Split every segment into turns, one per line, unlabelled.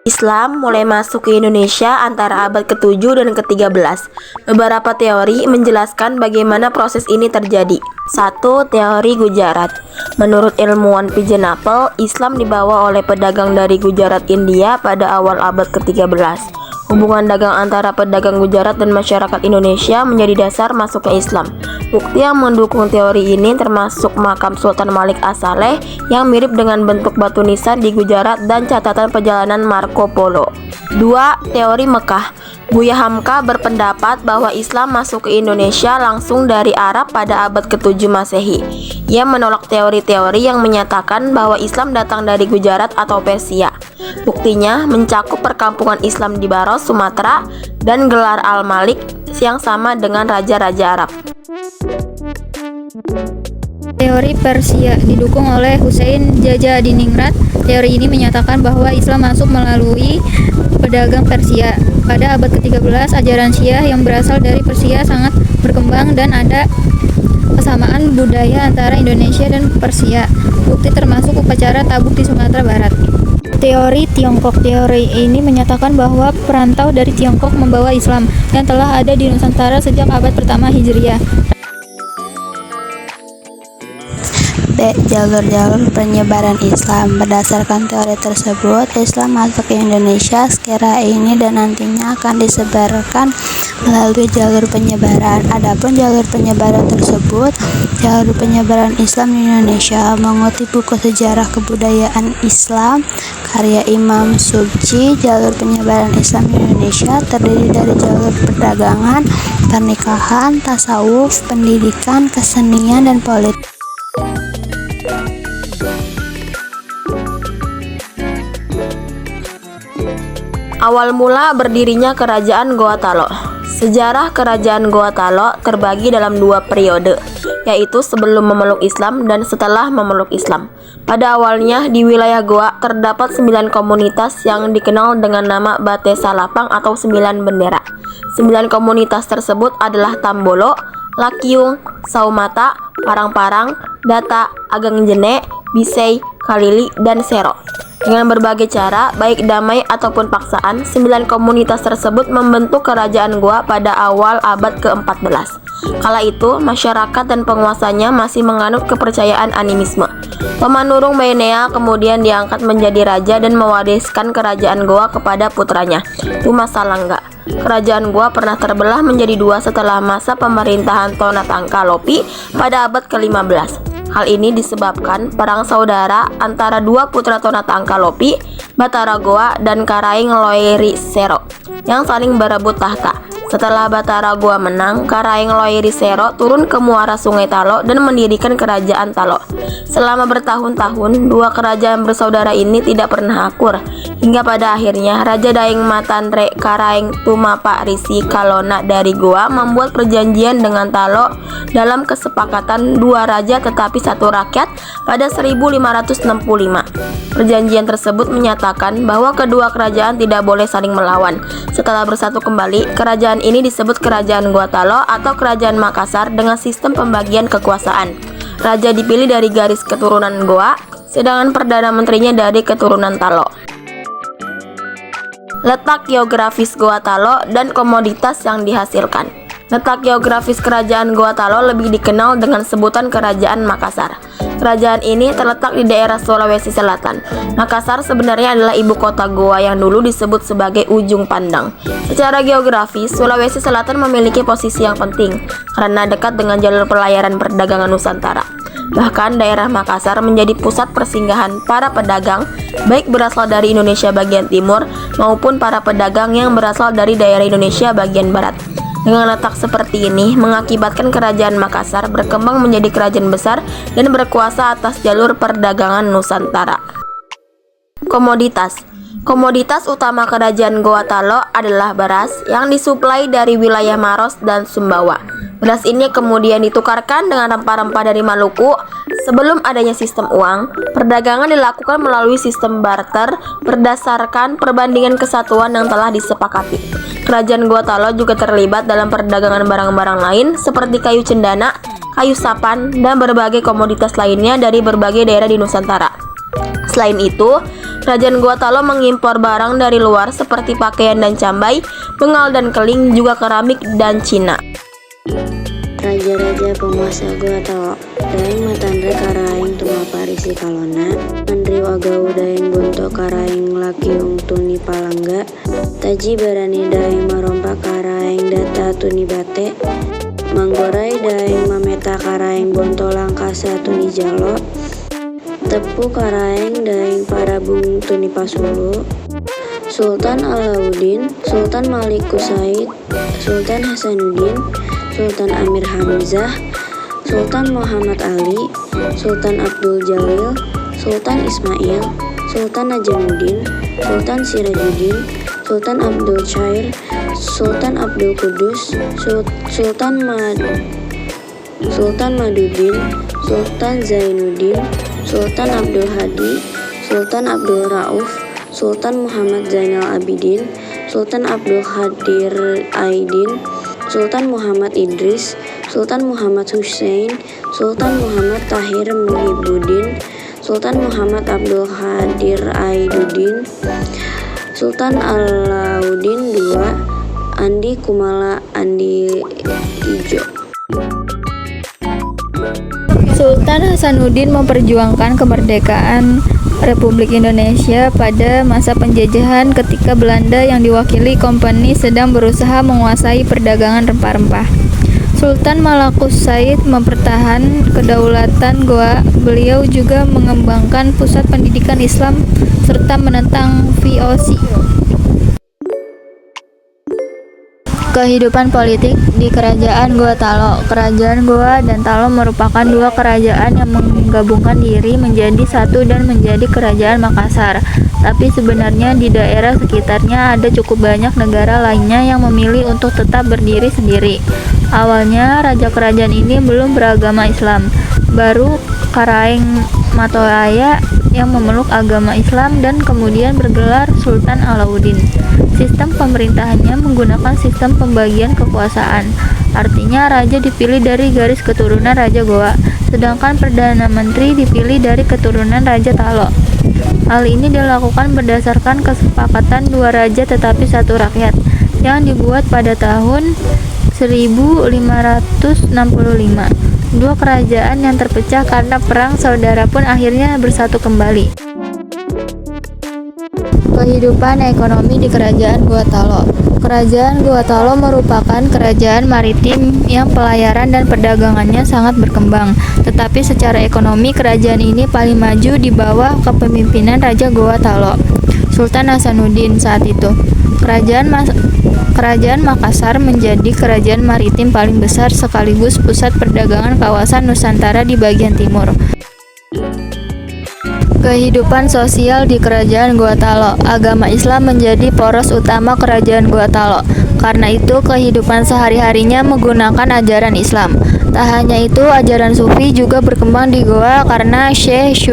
Islam mulai masuk ke Indonesia antara abad ke-7 dan ke-13. Beberapa teori menjelaskan bagaimana proses ini terjadi. 1. Teori Gujarat. Menurut ilmuwan Pigeonapple, Islam dibawa oleh pedagang dari Gujarat, India pada awal abad ke-13. Hubungan dagang antara pedagang Gujarat dan masyarakat Indonesia menjadi dasar masuknya Islam. Bukti yang mendukung teori ini termasuk makam Sultan Malik As-Saleh yang mirip dengan bentuk batu nisan di Gujarat dan catatan perjalanan Marco Polo. 2. Teori Mekah. Buya Hamka berpendapat bahwa Islam masuk ke Indonesia langsung dari Arab pada abad ke-7 Masehi. Ia menolak teori-teori yang menyatakan bahwa Islam datang dari Gujarat atau Persia. Buktinya mencakup perkampungan Islam di Baros, Sumatera, dan gelar Al-Malik yang sama dengan raja-raja Arab.
Teori Persia didukung oleh Hussein Jajadiningrat. Teori ini menyatakan bahwa Islam masuk melalui pedagang Persia. Pada abad ke-13, ajaran Syiah yang berasal dari Persia sangat berkembang dan ada kesamaan budaya antara Indonesia dan Persia. Bukti termasuk upacara tabuk di Sumatera Barat. Teori Tiongkok. Teori ini menyatakan bahwa perantau dari Tiongkok membawa Islam yang telah ada di Nusantara sejak abad pertama Hijriah.
B. Jalur-jalur penyebaran Islam. Berdasarkan teori tersebut, Islam masuk ke Indonesia sekira ini dan nantinya akan disebarkan melalui jalur penyebaran. Adapun jalur penyebaran tersebut, jalur penyebaran Islam di Indonesia mengutip buku sejarah kebudayaan Islam karya Imam Subki. Jalur penyebaran Islam di Indonesia terdiri dari jalur perdagangan, pernikahan, tasawuf, pendidikan, kesenian, dan politik.
Awal mula berdirinya Kerajaan Goa Talo. Sejarah Kerajaan Goa Talo terbagi dalam dua periode, yaitu sebelum memeluk Islam dan setelah memeluk Islam. Pada awalnya, di wilayah Goa terdapat 9 komunitas yang dikenal dengan nama Bate Salapang atau 9 bendera. 9 komunitas tersebut adalah Tambolo, Lakyung, Saumata, Parang-Parang, Data, Agang Jene, Bisei, Kalili, dan Sero. Dengan berbagai cara, baik damai ataupun paksaan, 9 komunitas tersebut membentuk kerajaan Goa pada awal abad ke-14. Kala itu, masyarakat dan penguasanya masih menganut kepercayaan animisme. Pemanurung Baenea kemudian diangkat menjadi raja dan mewariskan kerajaan Goa kepada putranya, Tuma Salangga. Kerajaan Goa pernah terbelah menjadi dua setelah masa pemerintahan Tonatangka Lopi pada abad ke-15. Hal ini disebabkan perang saudara antara dua putra Tonatangka Lopi, Batara Goa dan Karaing Loiri Sero, yang saling berebut tahta. Setelah Batara Goa menang, Karaing Loiri Sero turun ke muara Sungai Talo dan mendirikan kerajaan Talo. Selama bertahun-tahun, dua kerajaan bersaudara ini tidak pernah akur, hingga pada akhirnya Raja Daeng Matanre Karaing Tumapa Risi Kalona dari Goa membuat perjanjian dengan Talo dalam kesepakatan dua raja tetapi satu rakyat pada 1565. Perjanjian tersebut menyatakan bahwa kedua kerajaan tidak boleh saling melawan. Setelah bersatu kembali, kerajaan ini disebut Kerajaan Goa Talo atau Kerajaan Makassar dengan sistem pembagian kekuasaan. Raja dipilih dari garis keturunan Goa, sedangkan Perdana Menterinya dari keturunan Talo. Letak geografis Goa Talo dan komoditas yang dihasilkan. Letak geografis Kerajaan Goa Talo lebih dikenal dengan sebutan Kerajaan Makassar. Kerajaan ini terletak di daerah Sulawesi Selatan. Makassar sebenarnya adalah ibu kota Goa yang dulu disebut sebagai Ujung Pandang. Secara geografis, Sulawesi Selatan memiliki posisi yang penting karena dekat dengan jalur pelayaran perdagangan Nusantara. Bahkan daerah Makassar menjadi pusat persinggahan para pedagang, baik berasal dari Indonesia bagian timur maupun para pedagang yang berasal dari daerah Indonesia bagian barat. Dengan letak seperti ini, mengakibatkan Kerajaan Makassar berkembang menjadi kerajaan besar dan berkuasa atas jalur perdagangan Nusantara. Komoditas. Komoditas utama Kerajaan Goa Talo adalah beras yang disuplai dari wilayah Maros dan Sumbawa. Beras ini kemudian ditukarkan dengan rempah-rempah dari Maluku. Sebelum adanya sistem uang, perdagangan dilakukan melalui sistem barter berdasarkan perbandingan kesatuan yang telah disepakati. Kerajaan Goa Talo juga terlibat dalam perdagangan barang-barang lain seperti kayu cendana, kayu sapan, dan berbagai komoditas lainnya dari berbagai daerah di Nusantara. Selain itu, Kerajaan Goa Talo mengimpor barang dari luar seperti pakaian dan cambai, bengal dan keling, juga keramik dan Cina.
Raja-raja penguasa Goa Talo, Daeng Matandre Karaeng Tumaparisi Kalona, Andri Wagau Daeng Bunto Karaeng Lakiung Tuni Palangga, Taji Barani Daeng Marompa Karaeng Data Tuni Bate, Manggorai Daeng Mameta Karaeng Bonto Langkasa Tuni Jalo, Tepu Karaeng Daeng Parabung Tuni Pasulu, Sultan Alauddin, Sultan Malik Kusaid, Sultan Hasanuddin, Sultan Amir Hamzah, Sultan Muhammad Ali, Sultan Abdul Jalil, Sultan Ismail, Sultan Najamuddin, Sultan Sirajuddin, Sultan Abdul Chair, Sultan Abdul Kudus, Sultan Maduddin, Sultan Zainuddin, Sultan Abdul Hadi, Sultan Abdul Rauf, Sultan Muhammad Zainal Abidin, Sultan Abdul Hadir Aidin, Sultan Muhammad Idris, Sultan Muhammad Hussein, Sultan Muhammad Tahir Muhibbuddin, Sultan Muhammad Abdul Hadir Aiduddin, Sultan Alauddin II, Andi Kumala Andi Ijo.
Sultan Hasanuddin memperjuangkan kemerdekaan Republik Indonesia pada masa penjajahan ketika Belanda yang diwakili Kompeni sedang berusaha menguasai perdagangan rempah-rempah. Sultan Malakus Said mempertahan kedaulatan Goa. Beliau juga mengembangkan pusat pendidikan Islam serta menentang VOC. Kehidupan politik di Kerajaan Goa Talo. Kerajaan Goa dan Talo merupakan dua kerajaan yang menggabungkan diri menjadi satu dan menjadi Kerajaan Makassar. Tapi sebenarnya di daerah sekitarnya ada cukup banyak negara lainnya yang memilih untuk tetap berdiri sendiri. Awalnya raja kerajaan ini belum beragama Islam. Baru Karaeng Matoaya yang memeluk agama Islam dan kemudian bergelar Sultan Alauddin. Sistem pemerintahannya menggunakan sistem pembagian kekuasaan. Artinya raja dipilih dari garis keturunan Raja Goa, sedangkan Perdana Menteri dipilih dari keturunan Raja Talo. Hal ini dilakukan berdasarkan kesepakatan dua raja tetapi satu rakyat yang dibuat pada tahun 1565. Dua kerajaan yang terpecah karena perang saudara pun akhirnya bersatu kembali. Kehidupan ekonomi di Kerajaan Goa Talo. Kerajaan Goa Talo merupakan kerajaan maritim yang pelayaran dan perdagangannya sangat berkembang. Tetapi secara ekonomi kerajaan ini paling maju di bawah kepemimpinan Raja Goa Talo, Sultan Hasanuddin saat itu. Kerajaan Makassar menjadi kerajaan maritim paling besar sekaligus pusat perdagangan kawasan Nusantara di bagian timur. Kehidupan sosial di Kerajaan Goa Talo. Agama Islam menjadi poros utama Kerajaan Goa Talo. Karena itu, kehidupan sehari-harinya menggunakan ajaran Islam. Tak hanya itu, ajaran Sufi juga berkembang di Goa karena Syekh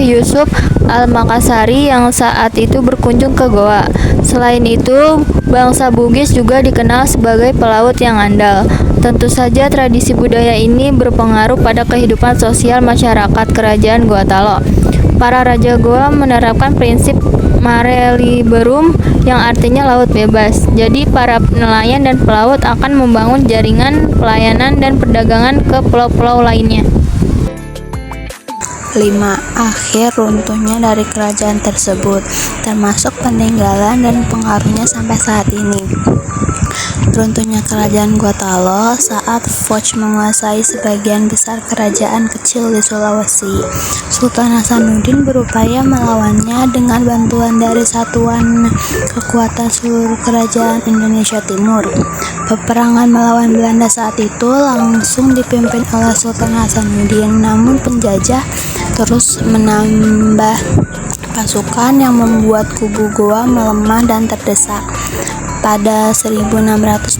Yusuf Al-Makassari yang saat itu berkunjung ke Goa. Selain itu, bangsa Bugis juga dikenal sebagai pelaut yang andal. Tentu saja tradisi budaya ini berpengaruh pada kehidupan sosial masyarakat Kerajaan Goa Talo. Para raja Goa menerapkan prinsip mare liberum yang artinya laut bebas. Jadi para nelayan dan pelaut akan membangun jaringan pelayanan dan perdagangan ke pulau-pulau lainnya.
5. Akhir runtuhnya dari kerajaan tersebut, termasuk peninggalan dan pengaruhnya sampai saat ini. Runtuhnya Kerajaan Goa Talo saat Foch menguasai sebagian besar kerajaan kecil di Sulawesi. Sultan Hasanuddin berupaya melawannya dengan bantuan dari satuan kekuatan seluruh kerajaan Indonesia Timur. Peperangan melawan Belanda saat itu langsung dipimpin oleh Sultan Hasanuddin, namun penjajah terus menambah pasukan yang membuat kubu Goa melemah dan terdesak. Pada 1667,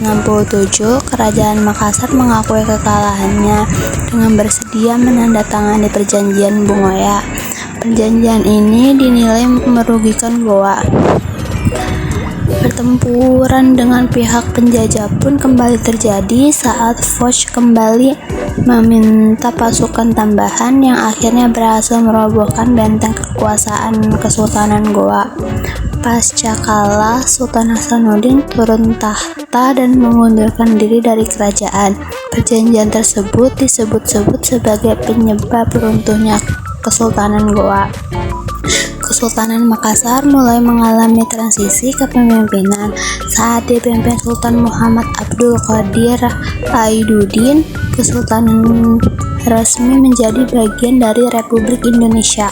Kerajaan Makassar mengakui kekalahannya dengan bersedia menandatangani Perjanjian Bungoya. Perjanjian ini dinilai merugikan Goa. Pertempuran dengan pihak penjajah pun kembali terjadi saat Foch kembali meminta pasukan tambahan yang akhirnya berhasil merobohkan benteng kekuasaan Kesultanan Goa. Pasca kalah, Sultan Hasanuddin turun tahta dan mengundurkan diri dari kerajaan. Perjanjian tersebut disebut-sebut sebagai penyebab runtuhnya Kesultanan Goa. Kesultanan Makassar mulai mengalami transisi kepemimpinan saat dipimpin Sultan Muhammad Abdul Qadir Aiduddin. Kesultanan resmi menjadi bagian dari Republik Indonesia.